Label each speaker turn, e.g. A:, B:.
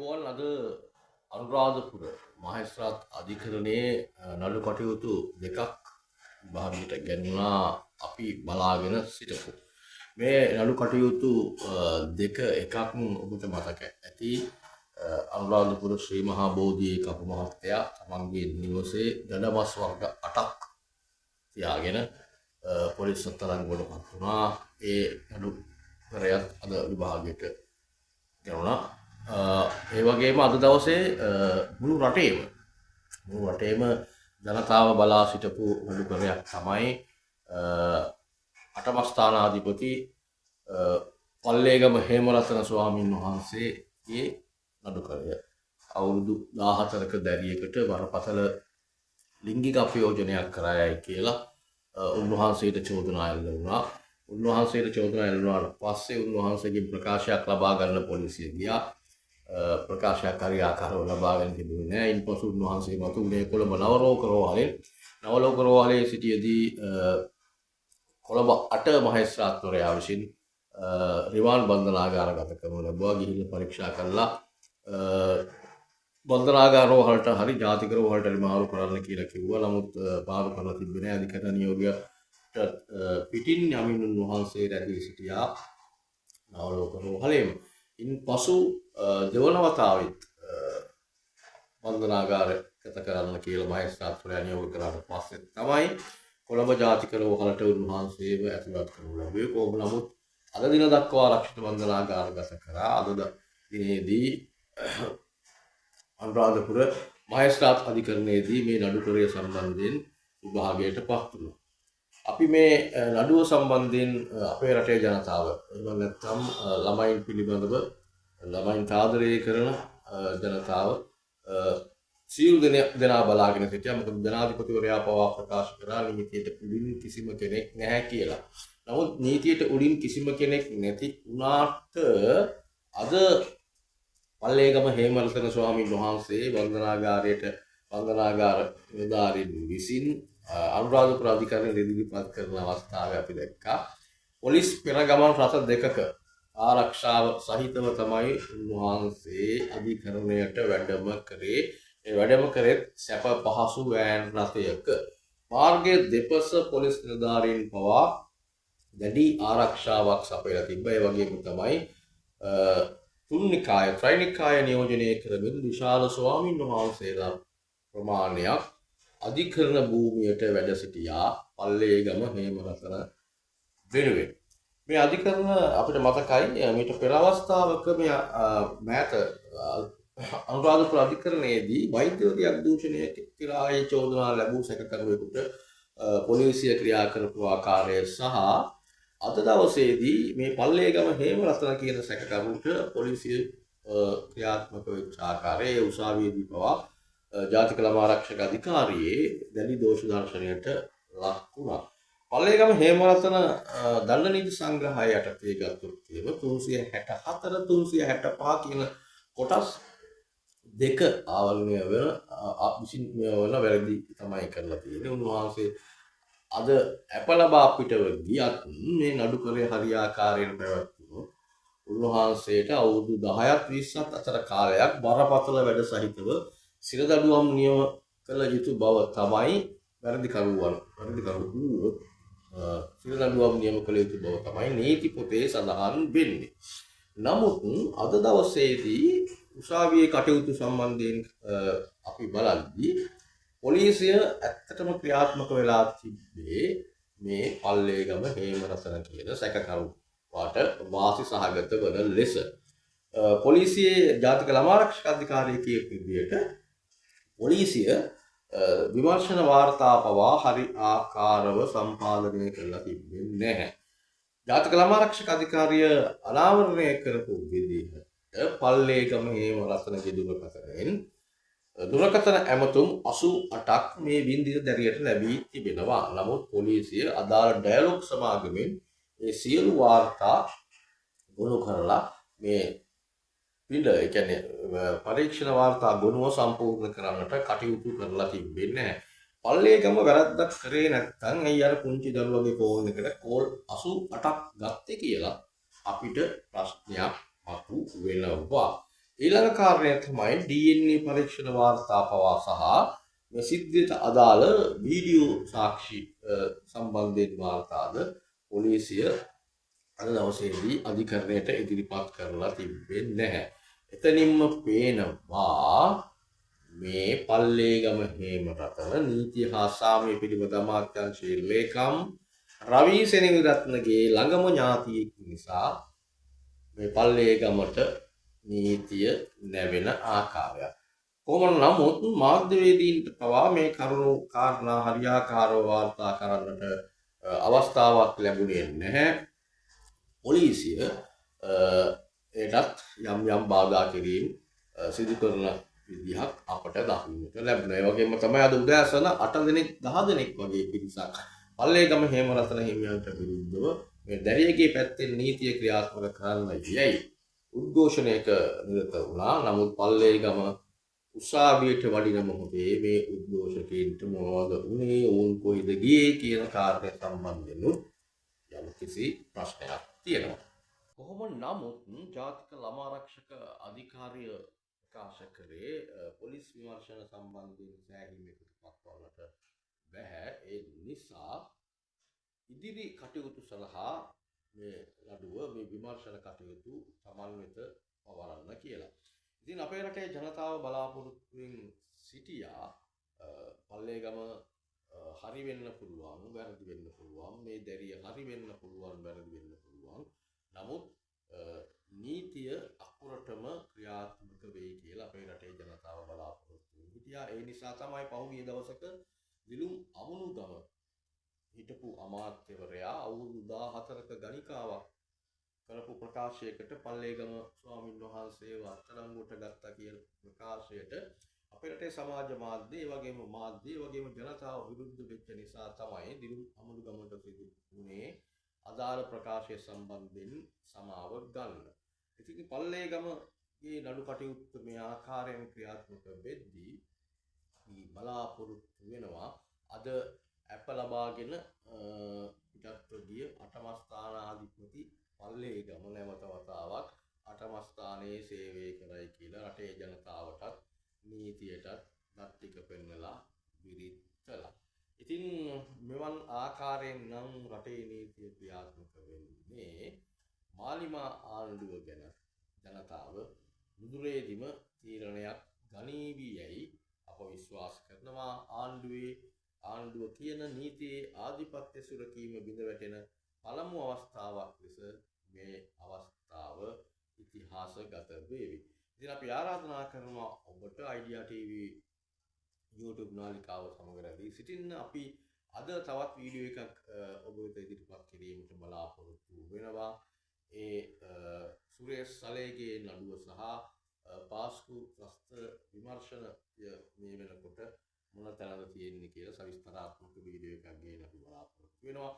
A: පුවන් අද අනුරාධපුර මහේස්ත්‍රාත් අධිකරණයේ නඩු කටයුතු දෙකක් භාගයට ගැන්වුණා අපි බලාගෙන සිටපු. මේ නඩු කටයුතු දෙක එකක් ඔබට මතක ඇති අනුරාධපුර ශ්‍රී මහා බෝධියේ කපු මහත්තයා තමන්ගේ නිවසේ දඩමස් වර්ග 8ක් තියාගෙන පොලිස් අත්අඩංගුවට පත් වුණා. ඒ නඩු කරයත් අද විභාගයට ගැනුණා. ඒ වගේම අද දවසේ මුළු රටේම ජනතාව බලා සිටපු නඩුකරයක් තමයි අටම ස්ථානාධිපති පල්ලේගම හේමරතන ස්වාමීන් වහන්සේගේ නඩුකරය. අවුරුදු 14ක දැරියකට බරපතල ලිංගික අපයෝජනයක් කරායයි කියලා උන්වහන්සේට චෝදනා එල්ල වුණා. උන්වහන්සේට චෝදනා එල්ල වුණාට පස්සේ උන්වහන්සේගේ ප්‍රකාශයක් ලබා ගන්න පොලිසිය ගියා. ප්‍රකාශයක් හරියාකාරව ලබාගෙන තිබුණේ නැහැ. ඉන්පසු උන්වහන්සේ මතුනේ කොළඹ නවලෝක රෝහලේ සිටියේදී කොළඹ 8 මහේස්ත්‍රාත්වරයා විසින් රිමාන්ඩ් බන්ධනාගාරගත කරනු ලැබුවා. ගිහිල්ලා පරීක්ෂා කළා බන්ධනාගාර රෝහලට හරි ජාතික රෝහලට මාරු කරන්න කියලා කිව්වා. නමුත් මාරු කරලා තිබුණේ නැහැ. අධිකරණ නියෝගයට පිටින් යමින් උන්වහන්සේ රැඳී සිටියා නවලෝක රෝහලේම. ඉන්පසු දෙවන වතාවෙත් බන්ධනාගාරගත කරන්න කියලා මහේස්ත්‍රාත්වරයා නියෝග කරාට පස්සේ තමයි කොළඹ ජාතික රෝහලට උන්වහන්සේව ඇතුළත් කරනු ලැබුවේ. කොහොම නමුත් අද දින දක්වා ආරක්ෂිත බන්ධනාගාරගත කරා. අද දිනේදී අනුරාධපුර මහේස්ත්‍රාත් අධිකරණයේදී මේ නඩුකරය සම්බන්ධයෙන් විභාගයට පත් වුණා. අපි මේ නඩුව සම්බන්ධයෙන් අපේ රටේ ජනතාව එහෙම නැත්නම් ළමයින් පිළිබඳව ළමයින් ආදරය කරන ජනතාව සියලු දෙනා බලාගෙන සිටියා. මොකද ජනාධිපතිවරයා පවා ප්‍රකාශ කරා නීතියට උඩින් කිසිම කෙනෙක් නැහැ කියලා. නමුත් නීතියට උඩින් කිසිම කෙනෙක් නැති වුණාට අද පල්ලේගම හේමරතන ස්වාමීන් වහන්සේ බන්ධනාගාර නිලධාරීන් විසින් අනුරාධපුර අධිකරණයට ඉදිරිපත් කරන අවස්ථාවේ අපි දැක්කා පොලිස් පෙරගමන් රථ දෙකක ආරක්ෂාව සහිතව තමයි උන්වහන්සේ අධිකරණයට වැඩම කරේ. ඒ වැඩම කරෙත් සැප පහසු වෑන් රථයක. මාර්ගයේ දෙපස පොලිස් නිලධාරීන් පවා දැඩි ආරක්ෂාවක් සපයලා තිබ්බා. ඒ වගේම තමයි ත්‍රිනිකාය නියෝජනය කරමින් විශාල ස්වාමීන් වහන්සේලා ප්‍රමාණයක් අධිකරණ භූමියට වැඩ සිටියා පල්ලේගම හේමරතන වෙනුවෙන්. මේ අධිකරණ අපිට මතකයි මීට පෙර අවස්ථාවක මේ මෑත අනුරාධපුර අධිකරණයේදී වෛද්‍යවරියක් දූෂණය කියලා ආයේ චෝදනා ලැබූ සැකකරුවෙකුට පොලිසිය ක්‍රියා කරපු ආකාරය සහ අද දවසේදී මේ පල්ලේගම හේමරතන කියන සැකකරුට පොලිසිය ක්‍රියාත්මක වෙච්ච ආකාරයේ උසාවියේදී පවා ජාතික ළමා ආරක්ෂක අධිකාරියේ දැඩි දෝෂ දර්ශනයට ලක් වුණා. පල්ලේගම හේමරතන දණ්ඩ නීති සංග්‍රහය යටතේ ගත්තොත් 364 365 කියන කොටස් දෙක ආවරණය වෙන වැරදි තමයි කරලා තියෙන්නේ. උන්වහන්සේ අද අප ලබා පිටව ගියත් මේ නඩුකරය හරියාකාරයෙන් පැවැත්වුණොත් උන්වහන්සේට අවුරුදු 10ත් 20ත් අතර කාලයක් බරපතල වැඩ සහිතව සිරදඬුවම් නියම කළ යුතු බව තමයි වැරදිකරුවෝ සිරදඬුවම් නියම කළ යුතු බව තමයි නීති පොතේ සඳහන් වෙන්නේ. නමුත් අද දවසේදී උසාවියේ කටයුතු සම්බන්ධයෙන් අපි බලද්දී පොලිසිය ඇත්තටම ක්‍රියාත්මක වෙලා තිබේ මේ පල්ලේගම හේමරතන කියන සැකකරුවාට වාසි සහගත වන ලෙස. පොලිසියේ ජාතික ළමා ආරක්ෂක අධිකාරිය කියපු විදිහට පොලිසිය විමර්ශන වාර්තා පවා හරි ආකාරව සම්පාදනය කරලා තිබෙන්නේ නැහැ. ජාතික ළමා ආරක්ෂක අධිකාරිය අනාවරණය කරපු විදිහට පල්ලේගම හේමරතනගේ දුරකථන ඇමතුම් 88ක් මේ වින්දිත දැරියට ලැබී තිබෙනවා. නමුත් පොලිසිය අදාළ ඩයලොග් සමාගමෙන් මේ සියලු වාර්තා ගොනු කරලා මේ ඒ කියන්නේ පරීක්ෂණ වාර්තා ගොනුව සම්පූර්ණ කරන්නට කටයුතු කරලා තිබෙන්නේ නැහැ. පල්ලේගම වැරද්දක් කරේ නැත්නම් ඇයි අර පුංචි දරුවගේ ෆෝන් එකට කෝල් 88ක් ගත්තේ කියලා අපිට ප්‍රශ්නයක් මතු වෙනවා. ඊළඟ කාරණය තමයි DNA පරීක්ෂණ වාර්තා පවා සහ මේ සිද්ධියට අදාළ වීඩියෝ සාක්ෂි සම්බන්ධයෙන් වාර්තාද පොලිසිය අද දවසේදී අධිකරණයට ඉදිරිපත් කරලා තිබෙන්නේ නැහැ. එතනින්ම පේනවා මේ පල්ලේගම හේමරතන නීතිය හා සාමය පිළිබඳ අමාත්‍යාංශයේ ලේකම් රවී සෙනවිරත්නගේ ළඟම ඥාතියෙක් නිසා මේ පල්ලේගමට නීතිය නැවෙන ආකාරයක්. කොහොම නමුත් මාධ්‍යවේදීන්ට පවා මේ කරුණු කාරණා හරියාකාරව වාර්තා කරන්නට අවස්ථාවක් ලැබුණේ නැහැ. පොලිසිය එයටත් යම් බාධා කිරීම සිදු කරන විදිහක් අපට දකින්නට ලැබුණා. ඒ වගේම තමයි අද උදෑසන 8 දෙනෙක් 10 දෙනෙක් වගේ පිරිසක් පල්ලේගම හේමරතන හිමියන්ට විරුද්ධව මේ දැරියගේ පැත්තෙන් නීතිය ක්‍රියාත්මක කරන්න යයි උද්ඝෝෂණයක නිරත වුණා. නමුත් පල්ලේගම උසාවියට වඩින මොහොතේ මේ උද්ඝෝෂකයින්ට මොනවද වුණේ, ඔවුන් කොයිද ගියේ කියන කාරණය සම්බන්ධයෙන් යම්කිසි ප්‍රශ්නයක් තියෙනවා. කොහොම නමුත් ජාතික ළමා ආරක්ෂක අධිකාරිය ප්‍රකාශ කරේ පොලිස් විමර්ශන සම්බන්ධයෙන් සෑහීමකට පත්වන්නට බැහැ. ඒ නිසා ඉදිරි කටයුතු සඳහා මේ නඩුව මේ විමර්ශන කටයුතු Taman වෙත පවරන්න කියලා. ඉතින් අපේ රටේ ජනතාව බලාපොරොත්තුෙන් සිටියා පල්ලේගම හරි වෙන්න පුළුවන්, වැරදි වෙන්න පුළුවන්, මේ දැරිය හරි වෙන්න පුළුවන්, වැරදි වෙන්න පුළුවන්. නමුත් නීතිය අකුරටම ක්‍රියාත්මක වෙයි කියලා අපේ රටේ ජනතාව බලාපොරොත්තු වෙන හිටියා. ඒ නිසා තමයි පහුගිය දවසක විලුම් අමුණුගම හිටපු අමාත්‍යවරයා අවුරුදු 14ක ගණිකාවක් කරපු ප්‍රකාශයකට පල්ලේගම ස්වාමින් වහන්සේව අත්අඩංගුවට ගත්තා කියන ප්‍රකාශයට අපේ රටේ සමාජ මාධ්‍ය, ඒ වගේම ජනතාව විරුද්ධ වෙච්ච නිසා තමයි විලුම් අමුණුගමට සිදු වුණේ අදාළ ප්‍රකාශය සම්බන්ධයෙන් සමාව ගන්න. ඉතින් පල්ලේගමගේ නඩු කටයුත්ත මේ ආකාරයෙන් ක්‍රියාත්මක වෙද්දී බලාපොරොත්තු වෙනවා අද අප ලබාගෙන පිටත්ව ගිය 8ම ස්ථානාධිපති පල්ලේගම නැවත වතාවක් 8ම ස්ථානයේ සේවය කරයි කියලා රටේ ජනතාවටත් නීතියටත් දත්තික පෙන්නලා විරිත්තලා. ඉතින් මෙවන් ආකාරයෙන් නම් රටේ නීතිය ක්‍රියාත්මක වෙන්නේ මාලිමා ආණ්ඩුව ගැන ජනතාව මුදුරේදිම තීරණයක් ගනීවි යයි අප විශ්වාස කරනවා. ආණ්ඩුව කියන නීතියේ ආධිපත්‍ය සුරකීම බිඳ වැටෙන පළමු අවස්ථාවක් ලෙස මේ අවස්ථාව ඉතිහාසගත වේවි. ඉතින් අපි ආරාධනා කරනවා ඔබට Idea TV YouTube නාලිකාව සමග රැඳී සිටින්න. අපි අද තවත් වීඩියෝ එකක් ඔබ වෙත ඉදිරිපත් කිරීමට බලාපොරොත්තු වෙනවා. ඒ සුරේෂ් සලේගේ නඩුව සහ පාස්කු ත්‍රස්ත විමර්ශනය මේ වෙනකොට මොන තැනද තියෙන්නේ කියලා සවිස්තරාත්මක වීඩියෝ එකක් ගෙන අපි බලාපොරොත්තු වෙනවා.